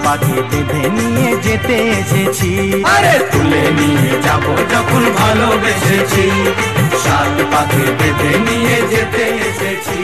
পাকে বেঁধে নিয়ে যেতে এসেছি। আরে তুলে নিয়ে যাব যখন ভালোবেসেছি, সাত পাকে বেঁধে নিয়ে যেতে এসেছি।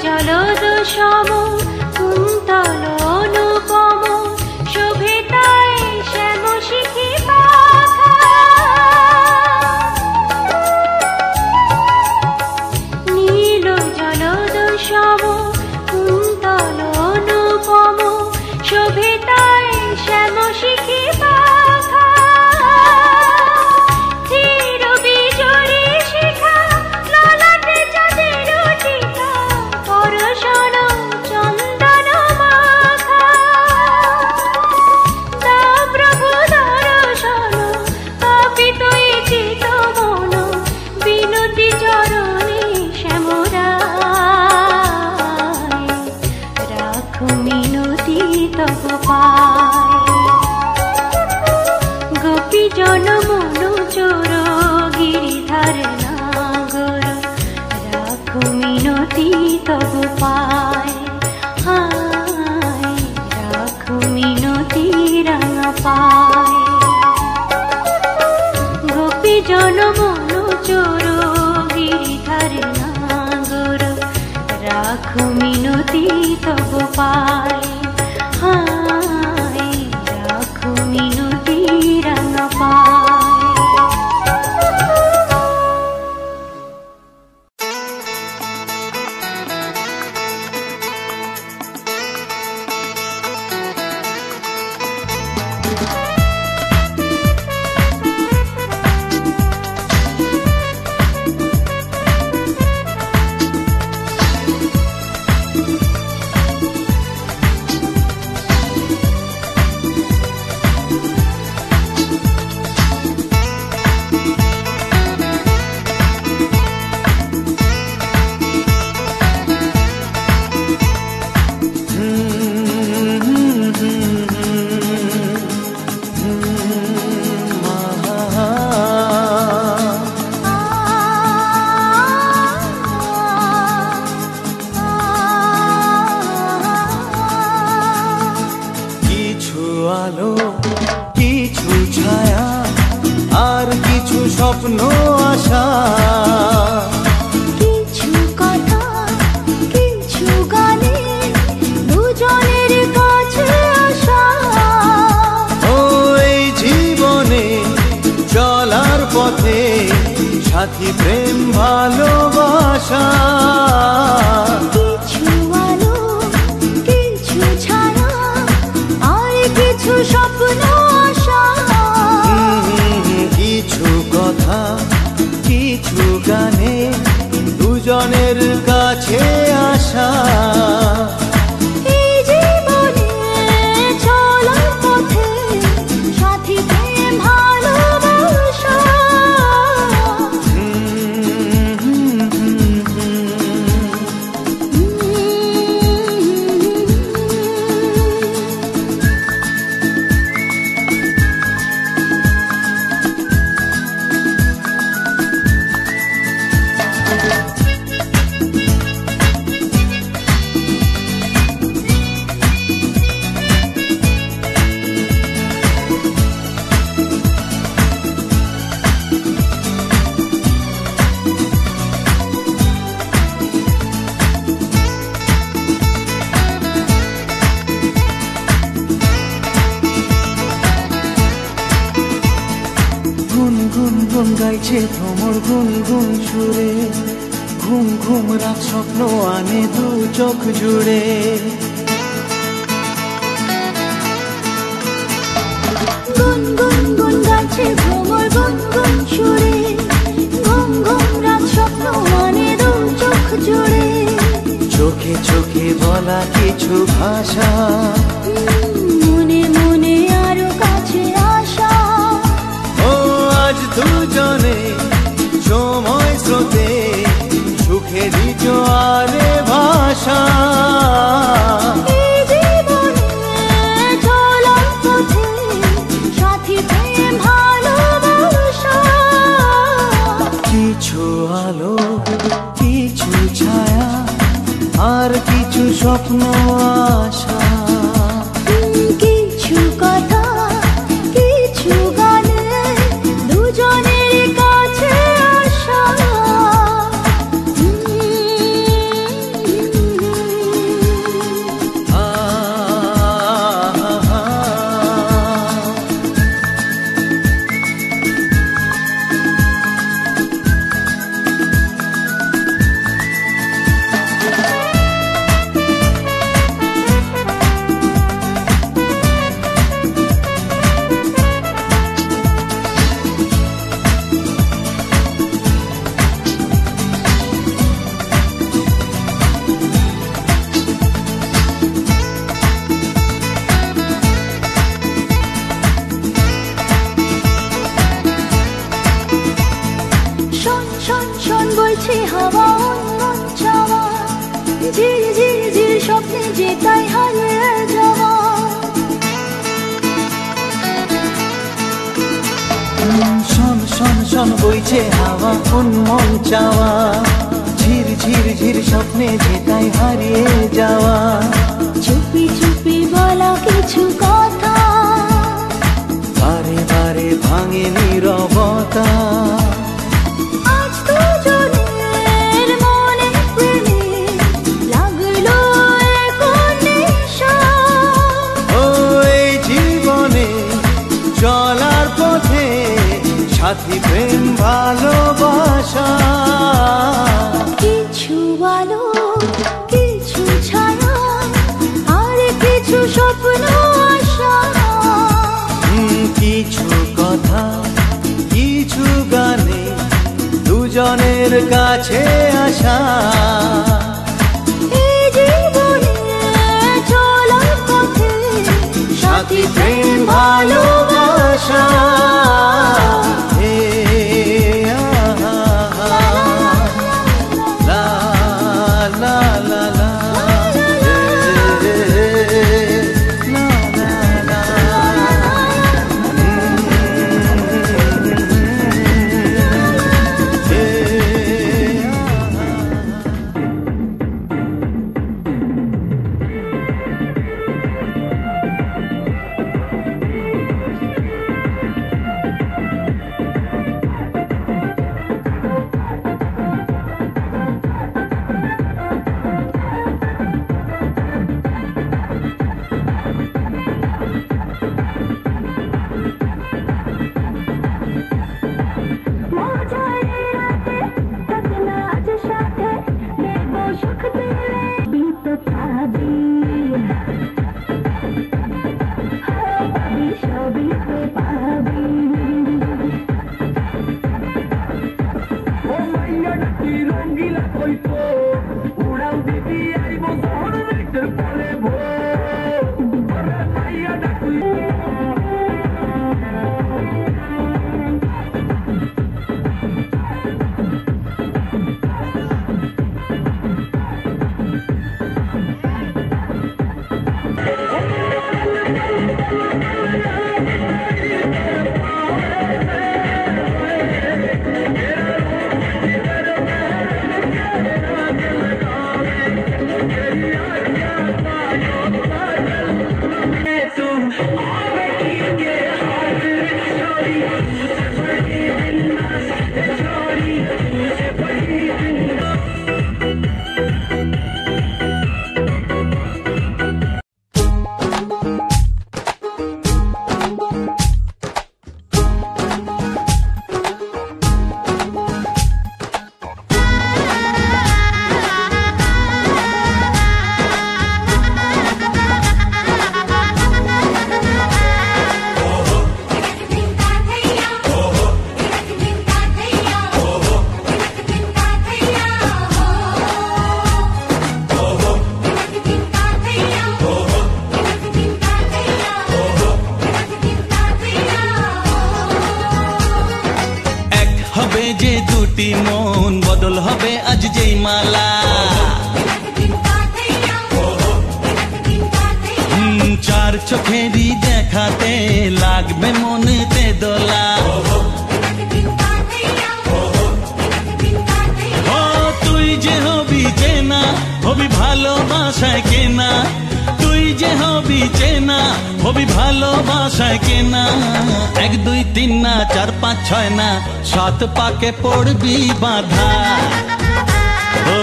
জলদ সম কুন্তল অনুপম শোভে পায়। গোপী জনমন চোর গিরিধারে নাগর, রাখো মিনতি তব পায়। হায় রাখো মিনতি রাঙা পায়। স্বপ্ন আশা, কিছু কথা কিছু গানে দুজনের কাছে আসা। ও এই জীবনে চলার পথে সাথী প্রেম ভালোবাসা। কিছু আলো কিছু ছায়া আর কিছু স্বপ্ন আশা। কিছু কথা কিছু গানে দুজনের কাছে আসা। এই জীবনে চলার পথে সাথী প্রেম ভালোবাসা। গুনগুন গাইছে ভ্রমর গুনগুন সুরে, ঘুম ঘুম রাত স্বপ্ন আনে দু চোখ জুড়ে। গুনগুন গাইছে ভ্রমর গুনগুন সুরে, ঘুম ঘুম রাত স্বপ্ন আনে দু চোখ জুড়ে। চোখে চোখে বলা কিছু ভাষা, মনে মনে আরো কাছে আসা। ও আজ দুজনে সময় স্রোতে সুখেরই জোয়ারে ভাষা। এই জীবনে চলার পথে সাথী প্রেম ভালোবাসা। কিছু আলো কিছু ছায়া আর কিছু স্বপ্ন আশা। কিছু কথা কিছু গানে দুজনের কাছে আসা। বইছে হাওয়া অন্য চাওয়া, ঝির ঝির ঝির স্বপ্নে যে তাই হারিয়ে যাওয়া। শোন শোন শোন বইছে হাওয়া মন চাওয়া, ঝির ঝির ঝির স্বপ্নে যে তাই হারিয়ে যাওয়া। চুপি চুপি বলা কিছু কথা, ভাঙে নীরবতা। আজ দুজনের মনে প্রেমে লাগলো এক নেশা। ও এই জীবনে চলার পথে সাথী প্রেম ভালোবাসা। কিছু আলো কিছু ছায়া আর কিছু স্বপ্ন আশা। কিছু কথা কিছু গানে দুজনের কাছে আসা। এই জীবনে চলার পথে সাথী প্রেম ভালোবাসা। যে দুটি মন বদল হবে আজ যেই মালা। চার চোখেরই দেখাতে লাগবে মনেতে দোলা। ও তুই যে হবি চেনা হবি ভালোবাসায় কেনা। তুই যে হবি চেনা হবি ভালোবাসায় কেনা। 1 2 3 না 4 5 6 না 7 পাকে পড়বি বাঁধা। ও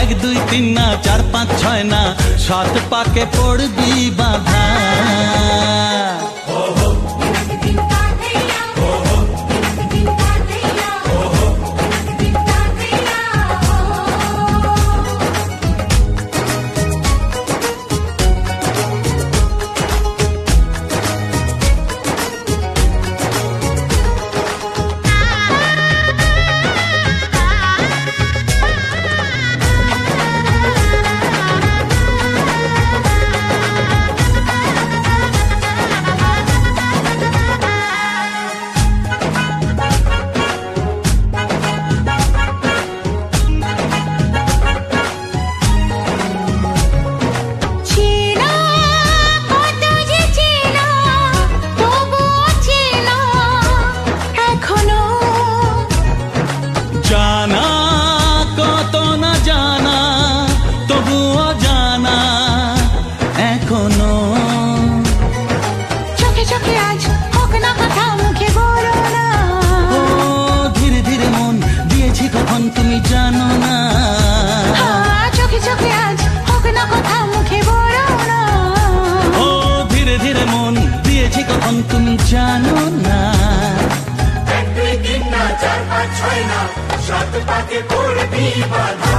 1 2 3 না 4 5 6 না 7 পাকে পড়বি বাঁধা। কেমন তুমি জানো না। 1 2 3 না 4 5 6 না 7 পাকে পড়বি বাধা।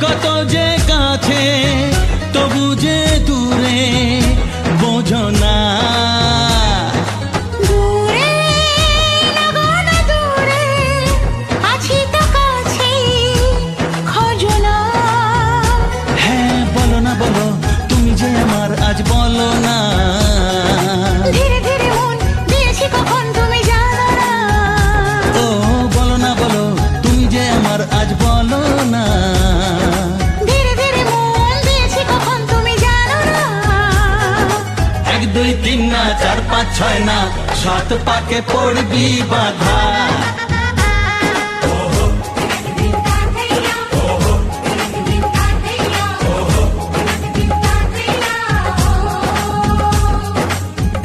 কত যে কাছে তবু যে দূরে বোঝো না। দূরে লাগানো দূরে আছি তো কাছে খোঁজো না। হ্যাঁ বলো না বলো তুমি যে আমার আজ বলো না। ধীরে ধীরে মন দিয়েছি কখন তুমি জানো না। ও বলো না বলো তুমি যে আমার আজ বলো না। 1 2 3 না 4 5 6 না 7 পাকে পড়বি বাধা।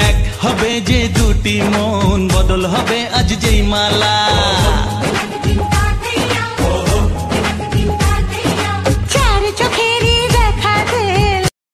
এক হবে যে দুটি মন বদল হবে আজ যেই মালা।